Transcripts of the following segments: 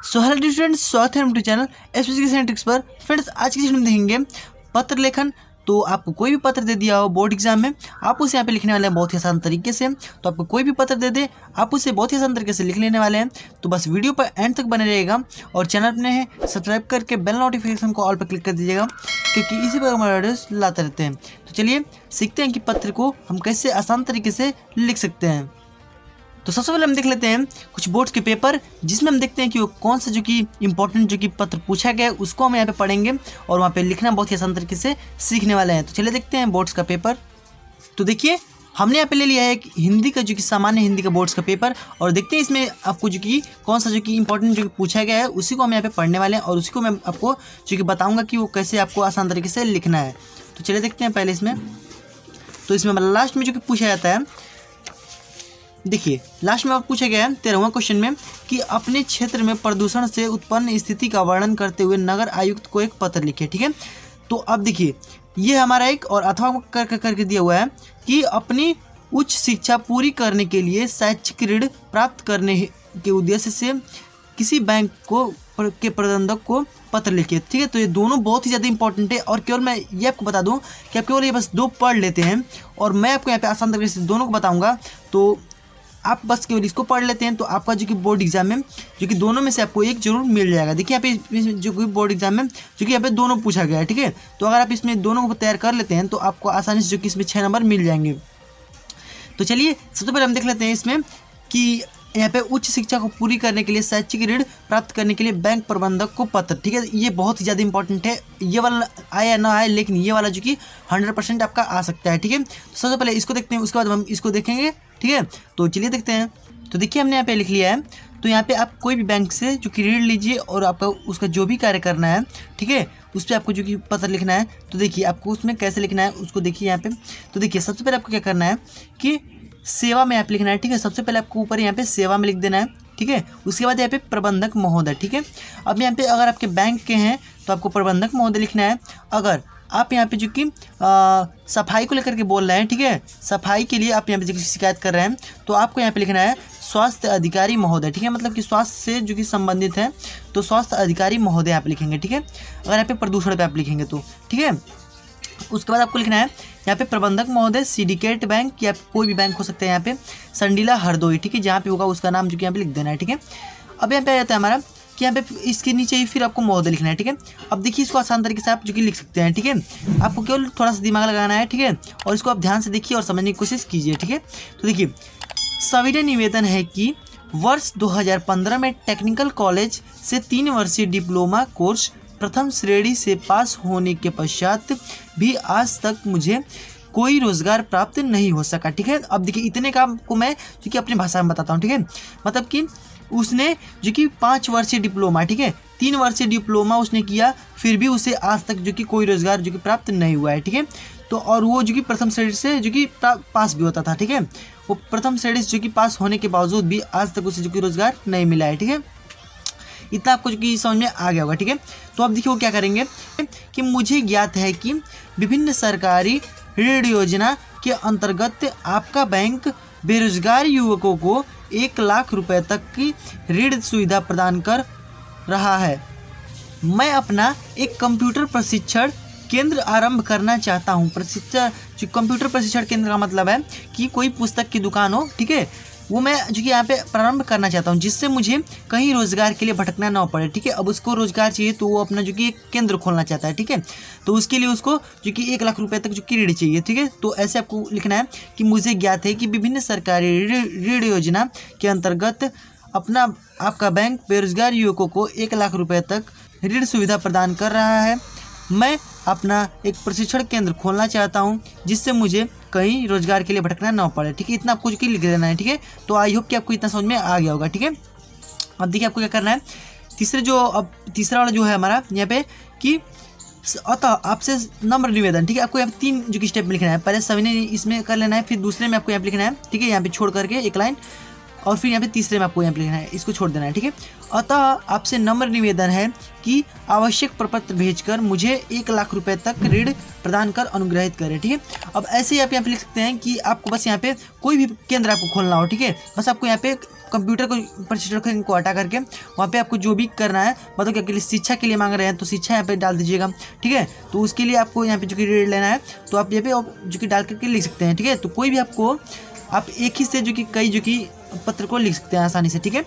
So hello students, स्वागत है हमारे चैनल एजुकेशन ट्रिक्स पर। फ्रेंड्स, आज की सेशन में देखेंगे पत्र लेखन। तो आपको कोई भी पत्र दे दिया हो बोर्ड एग्जाम में, आप उसे यहाँ पे लिखने वाले हैं बहुत ही आसान तरीके से। तो आपको कोई भी पत्र दे दे, आप उसे बहुत ही आसान तरीके से लिख लेने वाले हैं। तो बस वीडियो पर एंड तक बने रहेगा और चैनल अपने हैं सब्सक्राइब करके बेल नोटिफिकेशन को ऑल पर क्लिक कर दीजिएगा, क्योंकि इसी पर हमारे वीडियोस लाते रहते हैं। तो चलिए सीखते हैं कि पत्र को हम कैसे आसान तरीके से लिख सकते हैं। तो सबसे पहले हम देख लेते हैं कुछ बोर्ड्स के पेपर, जिसमें हम देखते हैं कि वो कौन सा जो कि इंपॉर्टेंट जो कि पत्र पूछा गया है उसको हम यहाँ पे पढ़ेंगे और वहाँ पे लिखना बहुत ही आसान तरीके से सीखने वाले हैं। तो चलिए देखते हैं बोर्ड्स का पेपर। तो देखिए, हमने यहाँ पे ले लिया है हिंदी का जो कि सामान्य हिंदी का बोर्ड्स का पेपर, और देखते हैं इसमें आपको जो कि कौन सा जो कि इंपॉर्टेंट जो कि पूछा गया है उसी को हम यहाँ पे पढ़ने वाले हैं और उसी को मैं आपको जो कि बताऊँगा कि वो कैसे आपको आसान तरीके से लिखना है। तो चलिए देखते हैं पहले इसमें। तो इसमें लास्ट में जो कि पूछा जाता है, देखिए लास्ट में आप पूछा गया है 13वां क्वेश्चन में कि अपने क्षेत्र में प्रदूषण से उत्पन्न स्थिति का वर्णन करते हुए नगर आयुक्त को एक पत्र लिखे। ठीक है, तो अब देखिए ये हमारा एक और अथवा करके दिया हुआ है कि अपनी उच्च शिक्षा पूरी करने के लिए शैक्षिक ऋण प्राप्त करने के उद्देश्य से किसी बैंक के प्रबंधक को पत्र लिखिए। ठीक है, तो ये दोनों बहुत ही ज़्यादा इंपॉर्टेंट है और केवल मैं ये आपको बता दूं कि आप केवल ये बस दो पढ़ लेते हैं और मैं आपको यहाँ पे आसान तरीके से दोनों को बताऊँगा। तो आप बस केवल इसको पढ़ लेते हैं तो आपका जो कि बोर्ड एग्जाम में जो कि दोनों में से आपको एक जरूर मिल जाएगा। देखिए यहाँ पे जो कि बोर्ड एग्जाम में जो कि यहाँ पे दोनों पूछा गया है। ठीक है, तो अगर आप इसमें दोनों को तैयार कर लेते हैं तो आपको आसानी से जो कि इसमें 6 नंबर मिल जाएंगे। तो चलिए सबसे पहले हम देख लेते हैं इसमें कि यहाँ पे उच्च शिक्षा को पूरी करने के लिए शैक्षिक ऋण प्राप्त करने के लिए बैंक प्रबंधक को पत्र। ठीक है, ये बहुत ही ज़्यादा इंपॉर्टेंट है। ये वाला आए या ना आए, लेकिन ये वाला जो कि 100% आपका आ सकता है। ठीक है, तो सबसे पहले इसको देखते हैं, उसके बाद हम इसको देखेंगे। ठीक है, तो चलिए देखते हैं। तो देखिए हमने यहाँ पे लिख लिया है। तो यहाँ पे आप कोई भी बैंक से जो कि ऋण लीजिए और आपका उसका जो भी कार्य करना है, ठीक है, उस पर आपको जो कि पत्र लिखना है। तो देखिए आपको उसमें कैसे लिखना है उसको देखिए यहाँ पे। तो देखिए सबसे पहले आपको क्या करना है कि सेवा में आप लिखना है। ठीक है, सबसे पहले आपको ऊपर यहाँ पे सेवा में लिख देना है। ठीक है, उसके बाद यहाँ पे प्रबंधक महोदय। ठीक है, अब यहाँ पे अगर आपके बैंक के हैं तो आपको प्रबंधक महोदय लिखना है। अगर आप यहाँ पे जो कि सफाई को लेकर के बोल रहे हैं, ठीक है, सफाई के लिए आप यहाँ पे जो कि शिकायत कर रहे हैं, तो आपको यहाँ पे लिखना है स्वास्थ्य अधिकारी महोदय। ठीक है, मतलब कि स्वास्थ्य से जो कि संबंधित है तो स्वास्थ्य अधिकारी महोदय आप लिखेंगे। ठीक है, अगर यहाँ पे प्रदूषण पे आप लिखेंगे तो ठीक है। उसके बाद आपको लिखना है यहाँ पे प्रबंधक महोदय सिंडिकेट बैंक या कोई भी बैंक हो सकता है, यहाँ पे संडीला हरदोई। ठीक है, जहाँ पे होगा उसका नाम जो कि यहाँ पे लिख देना है। ठीक है, अब यहाँ पे आ जाता है हमारा कि यहाँ पे इसके नीचे ही फिर आपको महोदय लिखना है। ठीक है, अब देखिए इसको आसान तरीके से आप जो कि लिख सकते हैं। ठीक है, आपको केवल थोड़ा सा दिमाग लगाना है। ठीक है, और इसको आप ध्यान से देखिए और समझने की कोशिश कीजिए। ठीक है, तो देखिए सविनय निवेदन है कि वर्ष 2015 में टेक्निकल कॉलेज से 3 वर्षीय डिप्लोमा कोर्स प्रथम श्रेणी से पास होने के पश्चात भी आज तक मुझे कोई रोजगार प्राप्त नहीं हो सका। ठीक है, अब देखिए इतने काम को मैं जो कि अपनी भाषा में बताता हूँ। ठीक है, मतलब कि उसने जो कि 5 वर्षीय डिप्लोमा, ठीक है, 3 वर्षीय डिप्लोमा उसने किया, फिर भी उसे आज तक जो कि कोई रोजगार जो कि प्राप्त नहीं हुआ है। ठीक है, तो और वो जो कि प्रथम श्रेणी से जो कि पास भी होता था। ठीक है, वो प्रथम श्रेणी से जो कि पास होने के बावजूद भी आज तक उसे जो कि रोजगार नहीं मिला है। ठीक है, इतना आपको जो कि समझ में आ गया होगा। ठीक है, तो अब देखिए वो क्या करेंगे कि मुझे ज्ञात है कि विभिन्न सरकारी ऋण योजना के अंतर्गत आपका बैंक बेरोजगार युवकों को 1 लाख रुपए तक की ऋण सुविधा प्रदान कर रहा है। मैं अपना एक कंप्यूटर प्रशिक्षण केंद्र आरंभ करना चाहता हूँ। प्रशिक्षण जो कंप्यूटर प्रशिक्षण केंद्र का मतलब है कि कोई पुस्तक की दुकान हो, ठीक है, वो मैं जो कि यहाँ पे प्रारंभ करना चाहता हूँ, जिससे मुझे कहीं रोजगार के लिए भटकना ना पड़े। ठीक है, अब उसको रोजगार चाहिए तो वो अपना जो कि एक केंद्र खोलना चाहता है। ठीक है, तो उसके लिए उसको जो कि 1 लाख रुपए तक जो कि ऋण चाहिए। ठीक है, तो ऐसे आपको लिखना है कि मुझे ज्ञात है कि विभिन्न सरकारी ऋण योजना के अंतर्गत आपका बैंक बेरोजगार युवकों को 1 लाख रुपए तक ऋण सुविधा प्रदान कर रहा है। मैं अपना एक प्रशिक्षण केंद्र खोलना चाहता हूं, जिससे मुझे कहीं रोजगार के लिए भटकना ना पड़े। ठीक है, इतना आपको जो कि लिख देना है। ठीक है, तो आई होप कि आपको इतना समझ में आ गया होगा। ठीक है, अब देखिए आपको क्या करना है। तीसरा वाला जो है हमारा यहाँ पे कि अतः आपसे नम्र निवेदन। ठीक है, आपको यहाँ पे 3 जो कि स्टेप में लिखना है। पहले सविनय इसमें कर लेना है, फिर दूसरे में आपको यहाँ पे लिखना है। ठीक है, यहाँ पे छोड़ करके एक लाइन, और फिर यहाँ पे तीसरे में आपको यहाँ पे लिखना है, इसको छोड़ देना है। ठीक है, अतः आपसे नम्र निवेदन है कि आवश्यक प्रपत्र भेजकर मुझे 1 लाख रुपए तक ऋण प्रदान कर अनुग्रहित करें। ठीक है, अब ऐसे ही आप यहाँ पे लिख सकते हैं कि आपको बस यहाँ पे कोई भी केंद्र आपको खोलना हो। ठीक है, बस आपको यहाँ पे कंप्यूटर को प्रोसीजर को हटा करके वहाँ पे आपको जो भी करना है, मतलब क्या के लिए शिक्षा के लिए मांग रहे हैं तो शिक्षा यहाँ पे डाल दीजिएगा, ठीक है। तो उसके लिए आपको यहाँ पे जो कि रेट लेना है तो आप यहाँ पे जो कि डाल करके लिख सकते हैं, ठीक है। तो कोई भी आपको आप एक ही से जो कि कई जो कि पत्र को लिख सकते हैं आसानी से, ठीक है।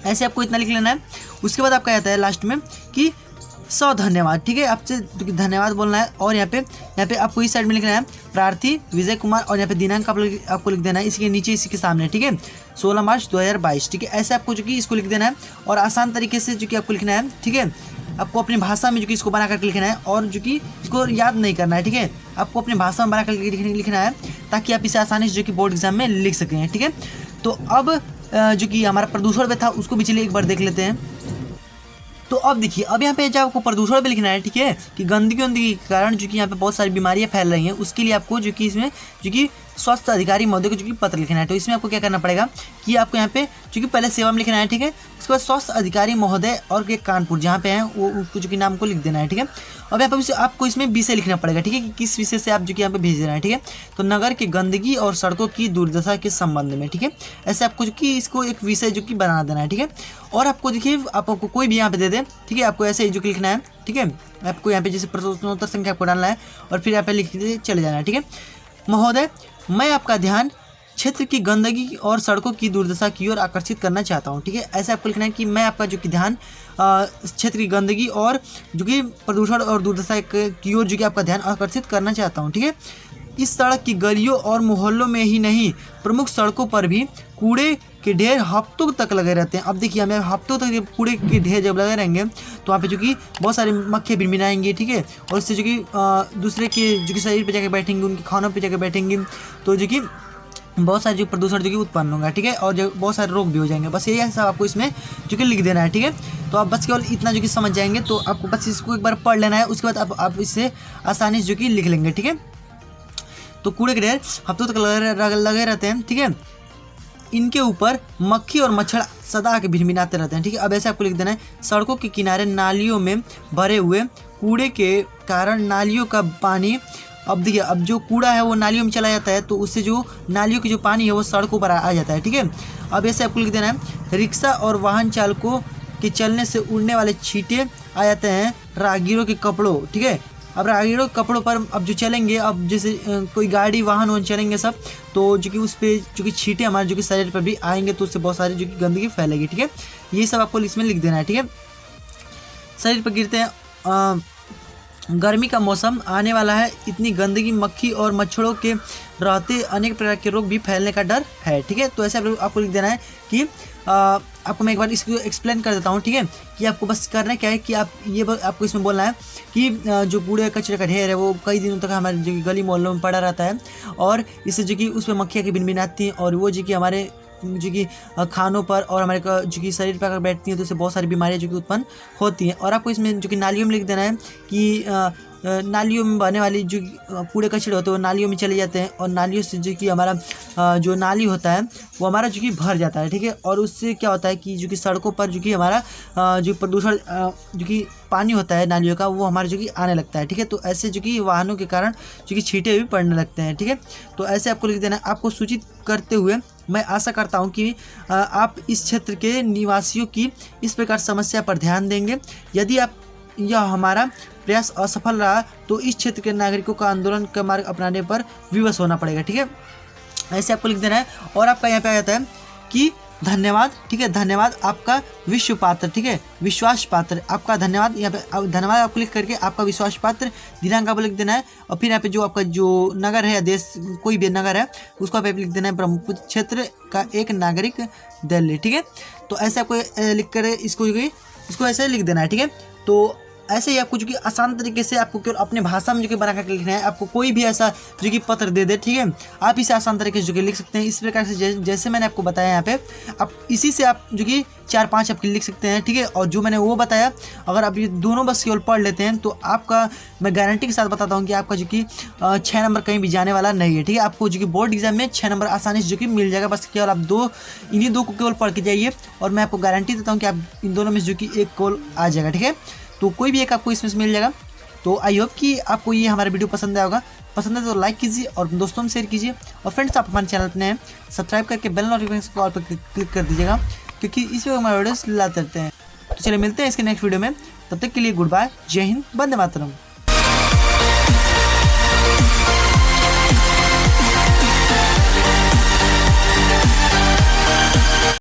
ऐसे आपको इतना लिख लेना है। उसके बाद आपका आता है लास्ट में कि 100 धन्यवाद, ठीक है। आपसे धन्यवाद बोलना है और यहाँ पे आपको इस साइड में लिखना है प्रार्थी विजय कुमार और यहाँ पे दिनांक आपको लिख देना है इसके नीचे, इसी के सामने, ठीक है, 16 मार्च 2022, ठीक है। ऐसे आपको जो कि इसको लिख देना है और आसान तरीके से जो कि आपको लिखना है, ठीक है। आपको अपनी भाषा में जो कि इसको बना करके लिखना है और जो कि इसको याद नहीं करना है, ठीक है। आपको अपनी भाषा में बना करके लिखना है ताकि आप इसे आसानी से जो कि बोर्ड एग्जाम में लिख सकें, ठीक है। तो अब जो कि हमारा प्रदूषण पे था उसको भी चलिए एक बार देख लेते हैं। तो अब देखिए, अब यहाँ पे जब आपको प्रदूषण पे लिखना है, ठीक है, कि गंदगी के कारण जो कि यहाँ पे बहुत सारी बीमारियाँ फैल रही हैं, उसके लिए आपको जो कि इसमें जो कि स्वास्थ्य अधिकारी महोदय को जो कि पत्र लिखना है। तो इसमें आपको क्या करना पड़ेगा कि आपको यहाँ पे जो कि पहले सेवा में लिखना है, ठीक है। उसके बाद स्वास्थ्य अधिकारी महोदय और एक कानपुर जहाँ पे हैं वो उसको जो कि नाम को लिख देना है, ठीक है। अब यहाँ पे आपको इसमें विषय लिखना पड़ेगा, ठीक है, कि किस विषय से आप जो कि यहाँ पे भेज देना है, ठीक है। तो नगर के गंदगी और सड़कों की दुर्दशा के संबंध में, ठीक है। ऐसे आपको जो कि इसको एक विषय जो कि बना देना है, ठीक है। और आपको देखिए आपको कोई भी यहाँ पे दे दे, ठीक है, आपको ऐसे जो कि लिखना है, ठीक है। आपको यहाँ पे जैसे प्रश्नोत्तर संख्या आपको डालना है और फिर यहाँ पे लिखते चले जाना है, ठीक है। महोदय, मैं आपका ध्यान क्षेत्र की गंदगी और सड़कों की दुर्दशा की ओर आकर्षित करना चाहता हूँ, ठीक है। ऐसे आपको लिखना है कि मैं आपका जो कि ध्यान क्षेत्र की गंदगी और जो कि प्रदूषण और दुर्दशा की ओर जो कि आपका ध्यान आकर्षित करना चाहता हूँ, ठीक है। इस सड़क की गलियों और मोहल्लों में ही नहीं, प्रमुख सड़कों पर भी कूड़े के ढेर हफ्तों तक लगे रहते हैं। अब देखिए, हमें हफ्तों तक कूड़े के ढेर जब लगे रहेंगे तो वहाँ पे जो कि बहुत सारे मक्खियाँ भिनभिनाएंगी, ठीक है। और इससे जो कि दूसरे के जो कि शरीर पे जाकर बैठेंगे, उनके खानों पे जाकर बैठेंगे, तो जो कि बहुत सारे जो प्रदूषण जो कि उत्पन्न होगा, ठीक है। और जो बहुत सारे रोग भी हो जाएंगे। बस यही सब आपको इसमें जो कि लिख देना है, ठीक है। तो आप बस केवल इतना जो कि समझ जाएंगे तो आपको बस इसको एक बार पढ़ लेना है। उसके बाद आप इससे आसानी से जो कि लिख लेंगे, ठीक है। तो कूड़े के ढेर हफ्तों तक लगे रहते हैं, ठीक है। इनके ऊपर मक्खी और मच्छर सदा आके भिनभिनाते रहते हैं, ठीक है। अब ऐसे आपको लिख देना है सड़कों के किनारे नालियों में भरे हुए कूड़े के कारण नालियों का पानी, अब देखिए, अब जो कूड़ा है वो नालियों में चला जाता है तो उससे जो नालियों की जो पानी है वो सड़कों पर आ जाता है, ठीक है। अब ऐसे आपको लिख देना है रिक्शा और वाहन चालकों के चलने से उड़ने वाले छींटे आ जाते हैं राहगीरों के कपड़ों, ठीक है। अब राहगीरों के कपड़ों पर अब जो चलेंगे, अब जैसे कोई गाड़ी वाहन चलेंगे सब, तो जो कि उस पर जो कि छींटे हमारे जो कि शरीर पर भी आएंगे तो उससे बहुत सारी जो कि गंदगी फैलेगी, ठीक है। ये सब आपको इसमें लिख देना है, ठीक है। शरीर पर गिरते हैं, गर्मी का मौसम आने वाला है, इतनी गंदगी मक्खी और मच्छरों के रहते अनेक प्रकार के रोग भी फैलने का डर है, ठीक है। तो ऐसे आपको लिख देना है कि आपको मैं एक बार इसको एक्सप्लेन कर देता हूँ, ठीक है। कि आपको बस करना क्या है कि आप ये आपको इसमें बोलना है कि जो कूड़े कचरे का ढेर है वो कई दिनों तक हमारे जो कि गली मोहल्लों में पड़ा रहता है और इससे जो कि उसमें मक्खियाँ की भिनभिनाती हैं और वो जो कि हमारे जो कि खानों पर और हमारे जो कि शरीर पर अगर बैठती हैं तो उससे बहुत सारी बीमारियाँ जो कि उत्पन्न होती हैं। और आपको इसमें जो कि नालियों में लिख देना है कि नालियों में बहने वाली जो कूड़े कचरे होते हैं वो नालियों में चले जाते हैं और नालियों से जो कि हमारा जो नाली होता है वो हमारा जो कि भर जाता है, ठीक है। और उससे क्या होता है कि जो कि सड़कों पर जो कि हमारा जो प्रदूषण जो कि पानी होता है नालियों का वो हमारे जो कि आने लगता है, ठीक है। तो ऐसे जो कि वाहनों के कारण जो कि छींटे भी पड़ने लगते हैं, ठीक है। तो ऐसे आपको लिख देना है। आपको सूचित करते हुए मैं आशा करता हूं कि आप इस क्षेत्र के निवासियों की इस प्रकार समस्या पर ध्यान देंगे। यदि आप यह हमारा प्रयास असफल रहा तो इस क्षेत्र के नागरिकों का आंदोलन का मार्ग अपनाने पर विवश होना पड़ेगा, ठीक है। ऐसे आपको लिख देना है। और आपका यहाँ पे आ जाता है कि धन्यवाद, ठीक है। धन्यवाद आपका विश्व पात्र, ठीक है, विश्वास पात्र आपका धन्यवाद। यहाँ पे धन्यवाद आपको लिख करके आपका विश्वास पात्र दिनांक आपको लिख देना है और फिर यहाँ पे जो आपका जो नगर है या देश कोई भी नगर है उसको आप लिख देना है ब्रह्मपुत्र क्षेत्र का एक नागरिक दिल्ली, ठीक है। तो ऐसे आपको लिख कर इसको ऐसे लिख देना है, ठीक है। तो ऐसे ही आपको जो कि आसान तरीके से आपको केवल अपने भाषा में जो कि बना कर लिखना है। आपको कोई भी ऐसा जो कि पत्र दे दे, ठीक है, आप इसे आसान तरीके से जो कि लिख सकते हैं इस प्रकार से जैसे मैंने आपको बताया यहाँ पे। आप इसी से आप जो कि 4-5 आपके लिख सकते हैं, ठीक है। और जो मैंने वो बताया अगर आप ये दोनों बस केवल पढ़ लेते हैं तो आपका मैं गारंटी के साथ बताता हूँ कि आपका जो कि 6 नंबर कहीं भी जाने वाला नहीं है, ठीक है। आपको जो कि बोर्ड एग्जाम में 6 नंबर आसानी से जो कि मिल जाएगा। बस केवल आप इन्हीं दो को केवल पढ़ के जाइए और मैं आपको गारंटी देता हूँ कि आप इन दोनों में जो कि एक कॉल आ जाएगा, ठीक है। तो कोई भी एक आपको इसमें से मिल जाएगा। तो आई होप कि आपको ये हमारा वीडियो पसंद आया होगा। पसंद है तो लाइक कीजिए और दोस्तों में शेयर कीजिए। और फ्रेंड्स आप हमारे चैनल पर नए हैं, सब्सक्राइब करके बेल नोटिफिकेशन कॉल पर क्लिक कर दीजिएगा, क्योंकि इस वक्त हमारे वीडियोस लाते रहते हैं। तो चलिए मिलते हैं इसके नेक्स्ट वीडियो में, तब तक के लिए गुड बाय, जय हिंद, वंदे मातरम।